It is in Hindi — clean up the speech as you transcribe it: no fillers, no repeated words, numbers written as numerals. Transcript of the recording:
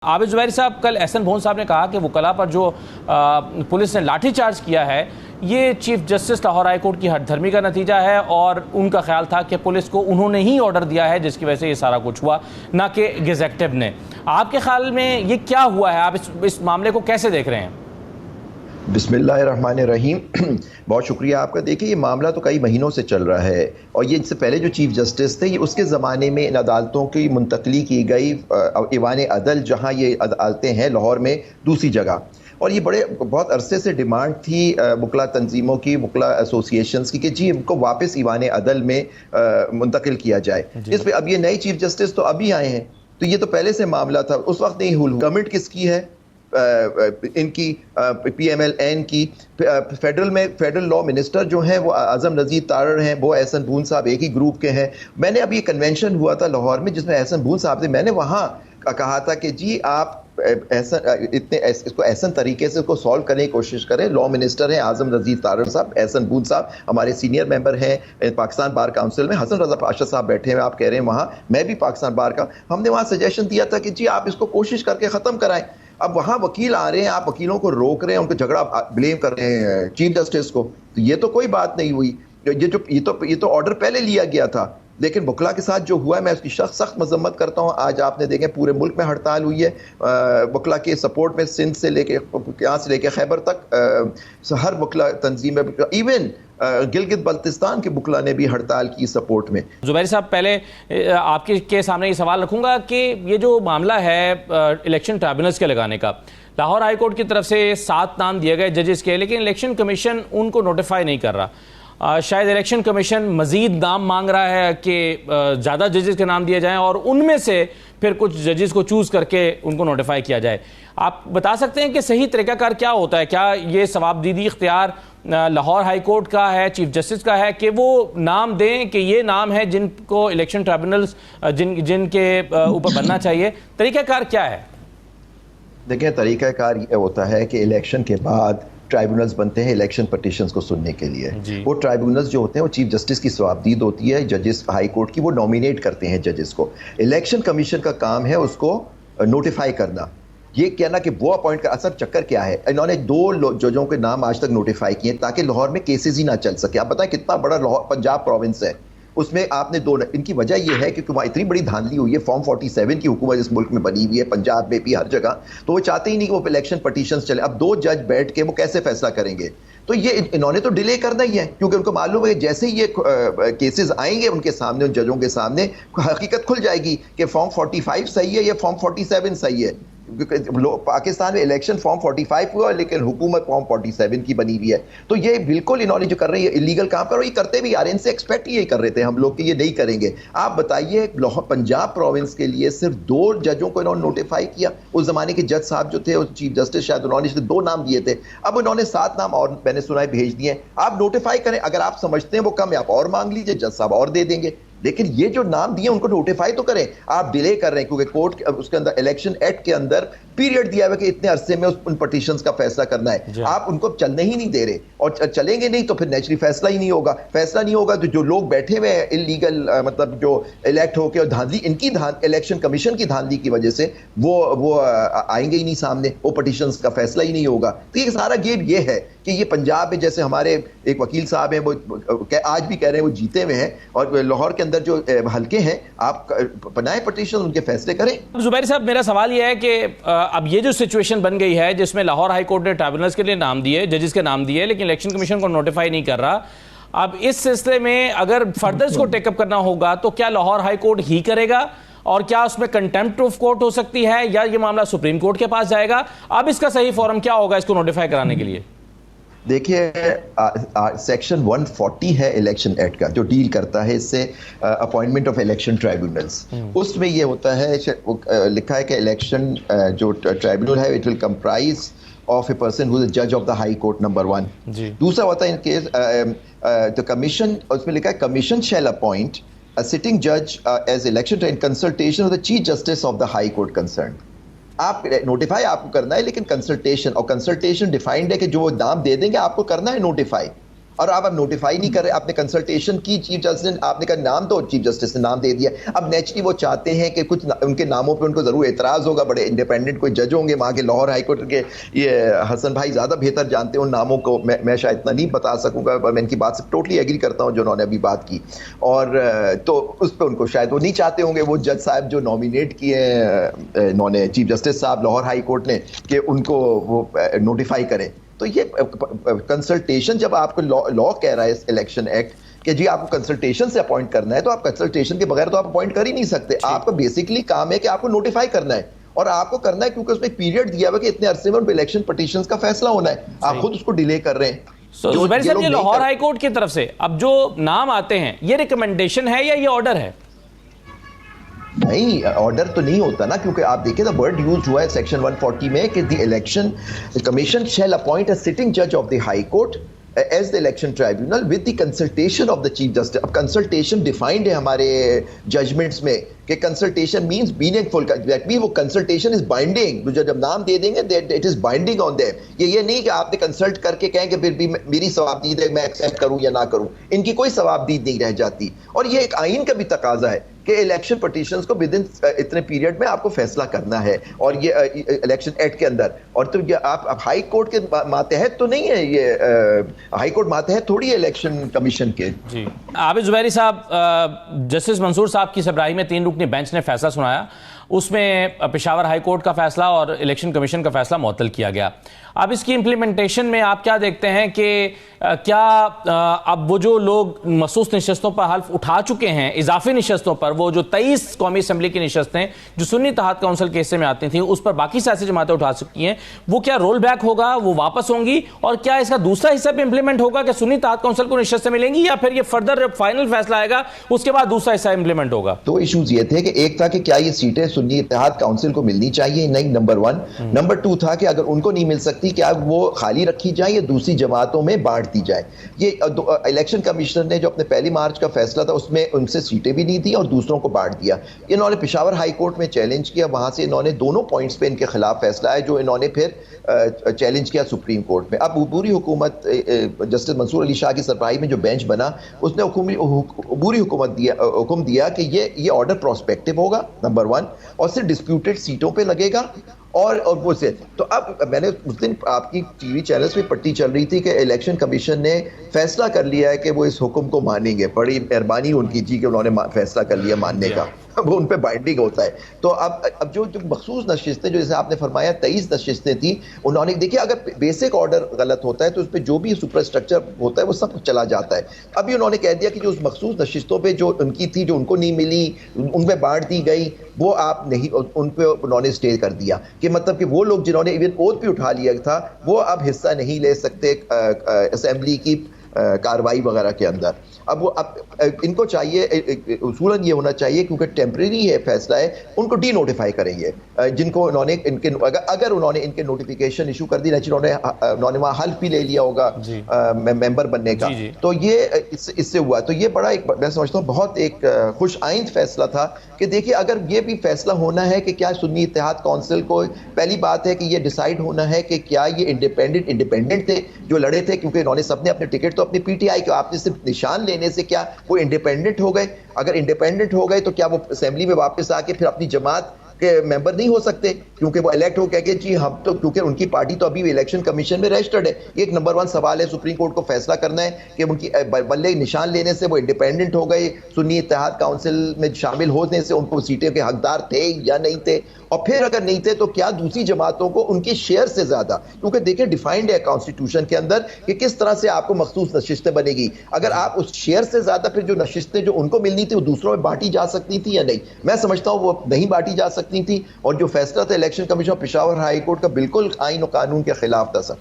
आबिद जुबैरी साहब, कल एहसन भोन साहब ने कहा कि वकला पर जो पुलिस ने लाठीचार्ज किया है ये chief justice Lahore high court की हठधर्मी का नतीजा है और उनका ख्याल था कि पुलिस को उन्होंने ही ऑर्डर दिया है जिसकी वजह से ये सारा कुछ हुआ, ना कि एग्जीक्यूटिव ने। आपके ख्याल में ये क्या हुआ है? आप इस मामले को कैसे देख रहे हैं? बिस्मिल्लाहिर्रहमानिर्रहीम। बहुत शुक्रिया आपका। देखिए, ये मामला तो कई महीनों से चल रहा है और ये इससे पहले जो चीफ जस्टिस थे ये उसके ज़माने में इन अदालतों की मुंतकली की गई ईवान अदल, जहाँ ये अदालतें हैं लाहौर में, दूसरी जगह। और ये बहुत अरसे से डिमांड थी वकला तंजीमों की, वकला एसोसिएशंस की, कि जी इनको वापस ईवान अदल में मुंतकिल किया जाए। इस पर अब ये नए चीफ जस्टिस तो अभी आए हैं, तो ये तो पहले से मामला था, उस वक्त नहीं हुआ। गवर्नमेंट किसकी है? इनकी PMLN की। फेडरल लॉ मिनिस्टर जो हैं वो आज़म नज़ीर तारड़ हैं, वो एहसन भून साहब एक ही ग्रुप के हैं। मैंने अभी कन्वेंशन हुआ था लाहौर में जिसमें एहसन भून साहब थे, मैंने वहाँ कहा था कि जी आप इसको एहसन तरीके से इसको सॉल्व करने की कोशिश करें। लॉ मिनिस्टर हैं आज़म नज़ीर तारड़ साहब, एहसन भून साहब हमारे सीनियर मेंबर हैं पाकिस्तान बार काउंसिल में, हसन रजा पाशा साहब बैठे हैं, आप कह रहे हैं वहाँ, मैं भी पाकिस्तान बार का। हमने वहाँ सजेशन दिया था कि जी आप इसको कोशिश करके ख़त्म कराएं। अब वहाँ वकील आ रहे हैं, आप वकीलों को रोक रहे हैं, उनको झगड़ा ब्लेम कर रहे हैं चीफ जस्टिस को, तो ये तो कोई बात नहीं हुई। ये तो ऑर्डर पहले लिया गया था, लेकिन वकला के साथ जो हुआ है मैं उसकी सख्त मजम्मत करता हूँ। आज आपने देखे पूरे मुल्क में हड़ताल हुई है वकला के सपोर्ट में, सिंध से लेके यहाँ से लेके खैबर तक हर वकला तंजीम में, इवन गिलगित बल्तिस्तान के वकला ने भी हड़ताल की सपोर्ट में। जुबैरी साहब, पहले आपके सामने ये सवाल रखूंगा कि ये जो मामला है इलेक्शन ट्राइब्यूनल्स के लगाने का, लाहौर हाई कोर्ट की तरफ से 7 नाम दिए गए जजेस के, लेकिन इलेक्शन कमीशन उनको नोटिफाई नहीं कर रहा। शायद इलेक्शन कमीशन मजीद नाम मांग रहा है कि ज़्यादा जजेस के नाम दिए जाएं और उनमें से फिर कुछ जजेस को चूज़ करके उनको नोटिफाई किया जाए। आप बता सकते हैं कि सही तरीकाकार क्या होता है? क्या ये सवाबदीदी इख्तियार लाहौर हाई कोर्ट का है, चीफ जस्टिस का है, कि वो नाम दें कि ये नाम है जिनको इलेक्शन ट्राइब्यूनल्स जिनके ऊपर बनना चाहिए? तरीकाकार क्या है? देखिए, तरीकाकार ये होता है कि इलेक्शन के बाद ट्राइब्यूनल्स बनते हैं इलेक्शन पटिशंस को सुनने के लिए। वो ट्राइब्यूनल्स जो होते हैं वो चीफ जस्टिस की सवाबदीद होती है, जजेस हाई कोर्ट की, वो नॉमिनेट करते हैं जजेस को। इलेक्शन कमीशन का काम है उसको नोटिफाई करना। ये कहना कि वो अपॉइंट कर, असल चक्कर क्या है, इन्होंने 2 जजों के नाम आज तक नोटिफाई किए ताकि लाहौर में केसेस ही ना चल सके। आप बताएं कितना बड़ा लाहौर पंजाब प्रोविंस है, उसमें आपने 2, इनकी वजह यह है कि वहाँ इतनी बड़ी धांधली हुई है, फॉर्म 47 की हुकूमत इस मुल्क में बनी हुई है, पंजाब में भी हर जगह, तो वो चाहते ही नहीं कि वो इलेक्शन पटिशंस चले। अब 2 जज बैठ के वो कैसे फैसला करेंगे? तो ये इन्होंने तो डिले करना ही है, क्योंकि उनको मालूम है जैसे ही ये केसेस आएंगे उनके सामने, उन जजों के सामने, हकीकत खुल जाएगी कि फॉर्म 45 सही है या फॉर्म 47 सही है। पाकिस्तान में इलेक्शन फॉर्म 45 हुआ लेकिन हुकूमत फॉर्म 47 की बनी हुई है। तो ये बिल्कुल इन्होंने जो कर रहे हैं इलीगल काम कर रहे हैं, ये करते भी यार, इनसे एक्सपेक्ट यही कर रहे थे हम लोग कि ये नहीं करेंगे। आप बताइए, पंजाब प्रोविंस के लिए सिर्फ 2 जजों को इन्होंने नोटिफाई किया। उस जमाने के जज साहब जो थे, चीफ जस्टिस, शायद उन्होंने 2 नाम दिए थे, अब उन्होंने 7 नाम और मैंने सुना है भेज दिए। आप नोटिफाई करें, अगर आप समझते हैं वो कम है आप और मांग लीजिए, जज साहब और दे देंगे, लेकिन ये जो नाम दिए उनको नोटिफाई तो करें। आप डिले कर रहे हैं क्योंकि कोर्ट उसके अंदर इलेक्शन एक्ट के अंदर पीरियड दिया हुआ कि इतने अरसे में उन पटिशंस का फैसला करना है, आप उनको चलने ही नहीं दे रहे, और चलेंगे नहीं तो फिर नेचुरली फैसला ही नहीं होगा। फैसला नहीं होगा तो जो लोग बैठे हुए हैं इलीगल, मतलब जो इलेक्ट होके, और धांधली, इनकी इलेक्शन कमीशन की धांधली की वजह से वो आएंगे ही नहीं सामने, वो पटिशंस का फैसला ही नहीं होगा। तो ये सारा गेम ये है कि ये पंजाब में जैसे हमारे एक वकील साहब हैं, वो आज भी कह रहे हैं वो जीते हुए हैं, और लाहौर के अंदर जो हल्के हैं आप बनाए पटिशन, उनके फैसले करें। जुबैर साहब, मेरा सवाल यह है कि अब ये जो सिचुएशन बन गई है जिसमें लाहौर हाई कोर्ट ने ट्राइब्यूनल्स के लिए नाम दिए, जजेस के नाम दिए, लेकिन इलेक्शन कमीशन को नोटिफाई नहीं कर रहा। अब इस सिलसिले में अगर फर्दर इसको टेकअप करना होगा तो क्या लाहौर हाई कोर्ट ही करेगा, और क्या उसमें कंटेम्प्ट ऑफ कोर्ट हो सकती है, या ये मामला सुप्रीम कोर्ट के पास जाएगा? अब इसका सही फॉरम क्या होगा इसको नोटिफाई कराने के लिए? देखिए, सेक्शन 140 है इलेक्शन एक्ट का जो डील करता है इससे, अपॉइंटमेंट ऑफ इलेक्शन ट्राइब्यूनल्स। उसमें ये होता है, लिखा है कि इलेक्शन जो ट्राइब्यूनल है it will comprise of a person who is the जज of the high court, number 1। दूसरा होता है इन केस द कमीशन, उसमें लिखा है commission shall appoint a sitting जज as election in consultation with the chief justice of the high court concern. आप नोटिफाई आपको करना है, लेकिन कंसल्टेशन, और कंसल्टेशन डिफाइंड है कि जो नाम दे देंगे आपको करना है नोटिफाई। और आप नोटिफाई नहीं कर रहे, आपने कंसल्टेशन की चीफ जस्टिस ने, आपने कहा नाम तो चीफ जस्टिस ने नाम दे दिया। अब नेचुरली वो चाहते हैं कि कुछ उनके नामों पे उनको जरूर एतराज होगा, बड़े इंडिपेंडेंट कोई जज होंगे वहाँ के, लाहौर हाई कोर्ट के, ये हसन भाई ज्यादा बेहतर जानते हैं उन नामों को, मैं शायद इतना नहीं बता सकूंगा, पर मैं इनकी बात से टोटली एग्री करता हूँ जो उन्होंने अभी बात की। और तो उस पर उनको शायद वो नहीं चाहते होंगे वो जज साहब जो नॉमिनेट किए हैं इन्होंने चीफ जस्टिस साहब लाहौर हाई कोर्ट ने, कि उनको वो नोटिफाई करें। तो ये कंसल्टेशन जब आपको लॉ कह रहा है इस इलेक्शन एक्ट कि जी आपको कंसल्टेशन से अपॉइंट करना है, तो आप कंसल्टेशन के बगैर तो आप अपॉइंट कर ही नहीं सकते। आपका बेसिकली काम है कि आपको नोटिफाई करना है, और आपको करना है क्योंकि उसमें एक पीरियड दिया हुआ है कि इतने अरसे में उन इलेक्शन पिटीशंस का फैसला होना है, आप खुद उसको डिले कर रहे हैं। जुबैर साहब, ये लाहौर हाई कोर्ट की तरफ से अब जो नाम आते हैं, ये रिकमेंडेशन है या ये ऑर्डर है? नहीं, ऑर्डर तो नहीं होता ना, क्योंकि आप देखिए द वर्ड यूज हुआ है सेक्शन 140 में कि the election commission shall appoint a sitting जज of the high court as the election tribunal with the consultation of the chief justice. अब कंसल्टेशन डिफाइंड है हमारे जजमेंट्स में कि consultation means meaningful, that mean वो कंसल्टेशन इज बाइंडिंग, जब नाम दे देंगे that it is binding on them. ये नहीं कि आपने कंसल्ट करके कहें कि फिर भी मेरी सवाबदीद है, मैं एक्सेप्ट करूं या ना करूं, इनकी कोई सवाबदीद नहीं रह जाती। और ये एक आइन का भी तकाजा है कि इलेक्शन पिटीशंस को विद इन इतने पीरियड में आपको फैसला करना है, और ये इलेक्शन एक्ट के अंदर। और तो ये आप हाई कोर्ट के मातहत तो नहीं है, ये हाई कोर्ट मातहत थोड़ी है इलेक्शन कमीशन के। जी आबिद जुबैरी साहब, जस्टिस मंसूर साहब की सबराही में 3 रुकनी बेंच ने फैसला सुनाया, उसमें पेशावर हाई कोर्ट का फैसला और इलेक्शन कमीशन का फैसला मुअत्तल किया गया। अब इसकी इम्प्लीमेंटेशन में आप क्या देखते हैं कि क्या अब वो जो लोग मखसूस नशस्तों पर हल्फ उठा चुके हैं, इजाफी नशस्तों पर, वो जो 23 कौमी असम्बली की नशस्तें जो सुन्नी इत्तेहाद काउंसिल के हिस्से में आती थी, उस पर बाकी सियासी जमातें उठा चुकी हैं, वो क्या रोल बैक होगा, वो वापस होंगी? और क्या इसका दूसरा हिस्सा भी इंप्लीमेंट होगा कि सुन्नी इत्तेहाद काउंसिल को नशस्तें मिलेंगी, या फिर ये फर्दर फाइनल फैसला आएगा उसके बाद दूसरा हिस्सा इंप्लीमेंट होगा? दो इशूज ये थे कि एक था कि क्या ये सीटें सुन्नी इत्तेहाद काउंसिल को मिलनी चाहिए, नहीं, नंबर 1। नंबर 2 था कि अगर उनको नहीं मिल सकती क्या वो खाली रखी जाए या दूसरी जमातों में बांट दी जाए। ये इलेक्शन कमिश्नर ने जो अपने 1 मार्च का फैसला था उसमें उनसे सीटें भी नहीं दी और दूसरों को बांट दिया। इन्होंने पेशावर हाई कोर्ट में चैलेंज किया, वहां से इन्होंने दोनों पॉइंट्स पे इनके खिलाफ फैसला है जो इन्होंने फिर चैलेंज किया सुप्रीम कोर्ट में। अब पूरी हुकूमत जस्टिस मंसूर अली शाह की सरबराही में जो बेंच बना, उसने पूरी हुक्म दिया कि ये ऑर्डर प्रोस्पेक्टिव होगा, नंबर 1, और सिर्फ डिस्प्यूटेड सीटों पे लगेगा। और वो से तो अब मैंने उस दिन आपकी टीवी चैनल्स पे पट्टी चल रही थी कि इलेक्शन कमीशन ने फैसला कर लिया है कि वो इस हुक्म को मानेंगे। बड़ी मेहरबानी उनकी जी कि उन्होंने फैसला कर लिया मानने का, वो उन पे बाइंडिंग होता है। तो अब जो मखसूस नशिस्तें, जो जैसे आपने फरमाया 23 नशिस्तें थी, उन्होंने देखिए अगर बेसिक ऑर्डर गलत होता है तो उस पर जो भी सुपर स्ट्रक्चर होता है वो सब चला जाता है। अभी उन्होंने कह दिया कि जो उस मखसूस नशिस्तों पे जो उनकी थी, जो उनको नहीं मिली, उन पर बांट दी गई, वो आप नहीं, उन पे उन्होंने स्टे कर दिया कि मतलब कि वो लोग जिन्होंने इवन ओथ भी उठा लिया था वो अब हिस्सा नहीं ले सकते असेंबली की कार्रवाई वगैरह के अंदर। अब इनको चाहिए, उसूलन ये होना चाहिए क्योंकि टेम्परेरी है फैसला है, उनको डी नोटिफाई करेंगे जिनको उन्होंने इनके अगर उन्होंने इनके नोटिफिकेशन इशू कर दी, उन्होंने वहाँ हल्फ भी ले लिया होगा मेंबर बनने का। तो ये इससे हुआ, तो ये बड़ा एक, मैं समझता हूँ बहुत एक खुश आइंद फैसला था कि देखिए अगर ये भी फैसला होना है कि क्या सुन्नी इत्तेहाद काउंसिल को, पहली बात है कि ये डिसाइड होना है कि क्या ये इंडिपेंडेंट थे जो लड़े थे, क्योंकि इन्होंने सबने अपने टिकट तो अपनी पीटीआई के, आपने सिर्फ निशान लेने से क्या वो इंडिपेंडेंट हो गए? अगर इंडिपेंडेंट हो गए तो क्या वो असेंबली में वापस आके फिर अपनी जमात के मेंबर नहीं हो सकते क्योंकि वो इलेक्ट हो गए जी हम तो, क्योंकि उनकी पार्टी तो अभी इलेक्शन कमीशन में रजिस्टर्ड है। ये एक नंबर 1 सवाल है, सुप्रीम कोर्ट को फैसला करना है कि उनकी बल्ले निशान लेने से वो इंडिपेंडेंट हो गए, सुन्नी इत्तेहाद काउंसिल में शामिल होने से उनको सीटें के हकदार थे या नहीं थे, और फिर अगर नहीं थे तो क्या दूसरी जमातों को उनके शेयर से ज्यादा, क्योंकि देखिए डिफाइंड है कॉन्स्टिट्यूशन के अंदर कि किस तरह से आपको मखसूस नशिस्तें बनेगी। अगर आप उस शेयर से ज्यादा फिर जो नशिस्तें जो उनको मिलनी थी वो दूसरों में बांटी जा सकती थी या नहीं, मैं समझता हूं वो नहीं बांटी जा सकती थी। और जो फैसला था election commission of Peshawar high court का बिल्कुल आईन और कानून के खिलाफ था सर।